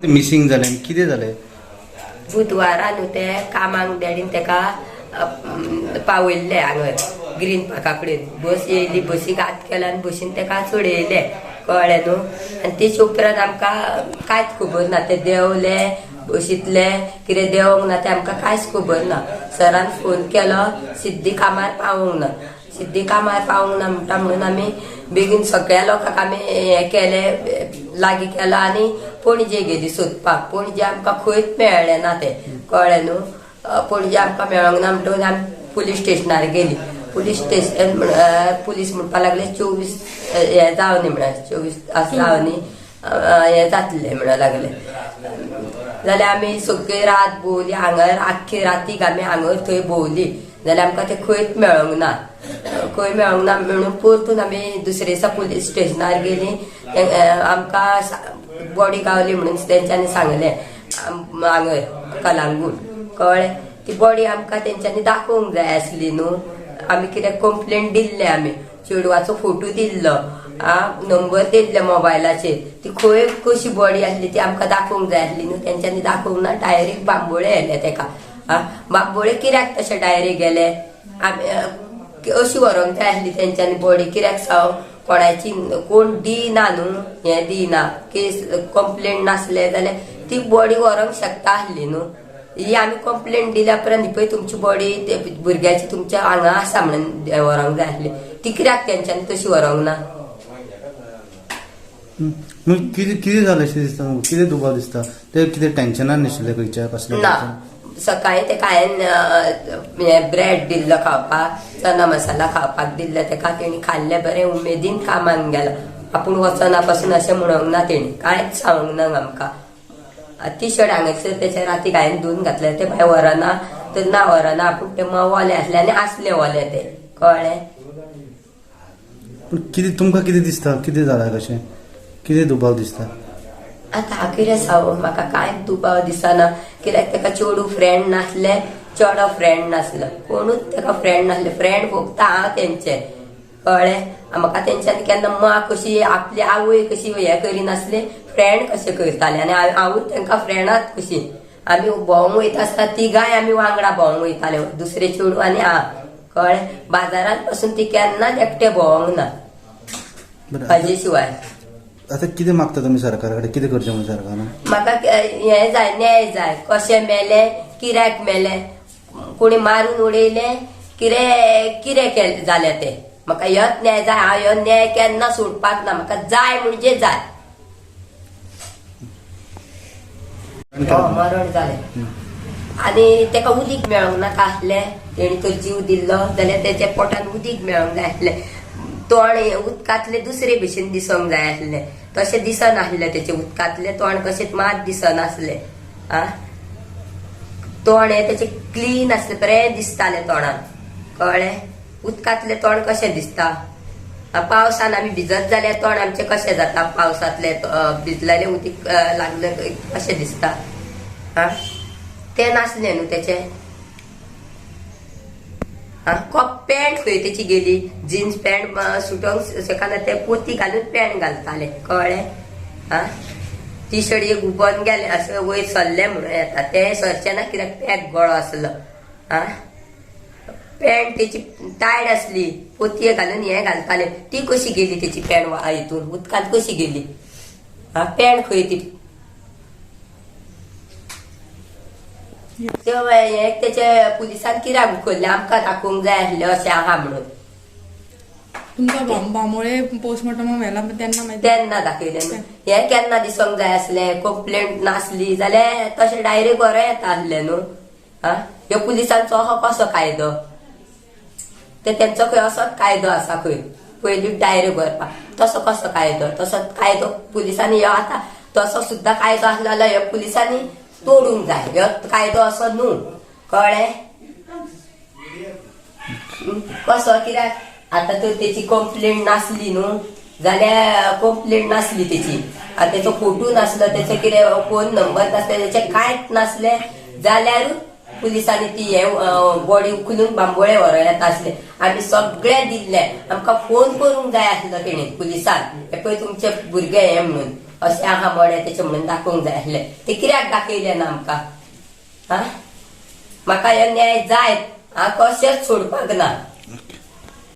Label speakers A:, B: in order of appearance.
A: Missing जालें कितें जालें?
B: बुधवारा न्हू ते कामाक डॅडीन तेका पावयल्ले हांगर ग्रीन पार्का कडेन. बस येयली, बसीक हात केला आनी बसीन तेका चडयले, कळ्ळें न्हू. आनी तेचे उपरांत आमकां कांयच खबर ना, ते देंवले बशींतले कितें देंवोंक ना ते आमकां कांयच खबर ना. सरान फोन केलो, सिद्धी कामार पावूंक ना. सिद्धी कामार पावूंक ना म्हणटा म्हणून आमी बेगीन सगळ्या लोकांक आमी हें केलें, लागीं केलो आनी पणजे गेली सोदपाक. पणजे आमकां खंयच मेळ्ळें ना ते, कळ्ळें न्हू. पणजे आमकां मेळोंक ना म्हणटकूच आमी पुलीस स्टेशनार गेली. पुलीस स्टेशन पुलीस म्हणपाक लागले 24 हें जावनी म्हणून, 24 तास जावनी हें जातलें म्हणून लागले. जाल्यार आमी सगळी रात भोंवली हांगर, आख्खी रातीक आमी हांगर थंय भोंवली. जाल्यार आमकां ते खंयच मेळोंक ना, खंय मेळोंक ना म्हणून परतून आमी दुसरे दिसा पुलीस स्टेशनार गेली. आमकां बॉडी गावली म्हणून तेंच्यांनी सांगलें हांगर कलांगूट, कळ्ळें. ती बॉडी आमकां तेंच्यांनी दाखोवंक जाय आसली न्हू. आमी कितें कंप्लेंट दिल्ले, आमी चेडवाचो फोटो दिल्लो, नंबर दिल्ले मोबायलाचेर. ती खंय कशी बॉडी आसली ती आमकां दाखोवंक जाय आसली न्हू. तेंच्यांनी दाखोवंक ना, डायरेक्ट बांबोळे येयले तेका. बांबोळे कित्याक तशे डायरेक्ट गेले? आमी अशी व्हरोंक जाय आसली तेंच्यांनी बॉडी. कित्याक साव कोणाची कोण दिना न्हू, हें दिना, केस कंप्लेंट नासले जाल्यार ती बॉडी व्हरोंक शकता आसली न्हू. ही आमी कंप्लेंट दिल्या उपरांत पळय तुमची बॉडी ते भुरग्याची तुमच्या हांगा आसा म्हणून व्हरोंक जाय आसली. ती कित्याक तेंच्यांनी तशी व्हरोंक ना?
A: कितें जालें अशें दिसता? कितें दुबाव दिसता? ते कितें टेन्शनान नाशिल्ले खंयच्या कसले?
B: ना, सकाळी तेका हांवें ब्रेड दिल्लो खावपाक, चना मसाला खावपाक दिल्लो तेका. तेणी खाल्लें, बरें उमेदीन कामाक गेलो. आपूण वचना पासून अशें म्हणोंक ना तेणी, कांयच सांगूंक ना आमकां. टी शर्ट हांगासर तेच्या रातीक हांवें धुवन घातलें, ते भायर व्हरना तर ना व्हरना, आपूण ते ओले आसले आनी आसले ओले ते, कळ्ळें.
A: पूण कितें तुमकां कितें दिसता? कितें जालां कशें? कितें दुबाव दिसता?
B: आतां हांव कितें सांगू, म्हाका कांयच दुबाव दिसना. कित्याक तेका चेडू फ्रेंड नासले, चेडो फ्रेंड नासलो, कोणूच तेका फ्रेंड नासले. फ्रेंड फक्त हांव तेंचे, कळ्ळें. म्हाका तेंच्यांनी केन्ना मा कशी आपली आवय कशी हें करिनासले, फ्रेंड कशें करताले. आनी हांवूय तेंकां फ्रेंडाच कशी. आमी भोंवंक वयता आसतना तिगाय आमी वांगडा भोंवंक वयताले, दुसरे चेडू आनी हांव, कळ्ळें. बाजारांत पासून ती केन्नाच एकटें भोंवंक ना हाजे शिवाय.
A: आतां कितें मागता तुमी सरकारा कडेन? कितें करचें म्हणून सरकारान?
B: म्हाका हें जाय, न्याय जाय. कशें मेले, कित्याक मेले, कोणी मारून उडयले, कितें केलें जालें तें म्हाका ह्योच न्याय जाय. हांव ह्यो न्याय केन्ना सोडपाक ना, म्हाका जाय म्हणजे जाय. मरण जालें आनी तेका उदीक मेळोंक नाका आसलें. तेणी तो जीव दिल्लो जाल्यार तेच्या पोटान उदीक मेळोंक जाय आसलें. तोंड उदकांतले दुसरे भशेन दिसोंक जाय आसलें, तशें दिसनासलें. तेचें उदकांतलें तोंड कशें मात दिसनासलें. तोंड हें तेचें क्लीन आसलें, बरें दिसतालें तोंडान, कळ्ळें. उदकांतलें तोंड कशें दिसता? पावसान आमी भिजत जाल्यार तोंड आमचें कशें जाता? पावसांतलें भिजलेलें उदीक लागलें कशें दिसता? तें नासलें न्हू तेचें. पॅन्ट खंय तेची गेली, जिन्स पॅन्ट सुटोंक शकना, ते पोती घालून पॅन्ट घालताले, कळ्ळें. टी शर्ट एक उबोन गेले, अशें वयर सरले म्हणून येता, ते सरचे ना कित्याक पॅक गळो आसलो. पॅन्ट तेची टायट आसली, पोतये घालून हें घालताले. ती कशी गेली तेची पॅन्ट हितून उदकांत कशी गेली? पॅन्ट खंय ती? हें तेचे पुलिसान कित्याक उखल्लें? आमकां दाखोवंक जाय आसलें अशें आहा म्हणून.
C: तुमकां बांबोळे पोस्टमॉर्टम व्हेला
B: तेन्ना दाखयलें न्हू. हें केन्ना दिसोंक जाय आसलें? कंप्लेंट नासली जाल्यार तशें डायरेक्ट बरें येता आसलें न्हू. ह्यो पुलिसांचो हो कसो कायदो? ते तेंचो खंय असोच कायदो आसा खंय पयलीं डायरेक्ट व्हरपाक? तसो कसो कायदो? तसो कायदो पुलिसांनी ह्यो आतां तसो सुद्दां कायदो आसलो जाल्यार ह्यो पुलिसांनी तोडूंक जाय. ह्यो कायदो असो न्हू, कळ्ळें. कसो? कित्याक आतां तर तेची कंप्लेंट नासली न्हू, जाल्यार कंप्लेंट नासली तेची, आतां तेचो फोटो नासलो, तेचो कितें फोन नंबर नासले, तेचें कांयच नासलें जाल्यारूच पुलिसांनी ती हें बॉडी उखलून बांबोळे व्हरों येता आसले. आमी सगळें दिल्लें. आमकां फोन करूंक जाय आसलो तेणी पुलिसान, हे पळय तुमचे भुरगे हें म्हणून, अशें आहा मोडे तेचे म्हणून दाखोवंक जाय आसलें ते कित्याक दाखयले ना आमकां हा म्हाका हे न्याय जायत हांव कशेंच सोडपाक ना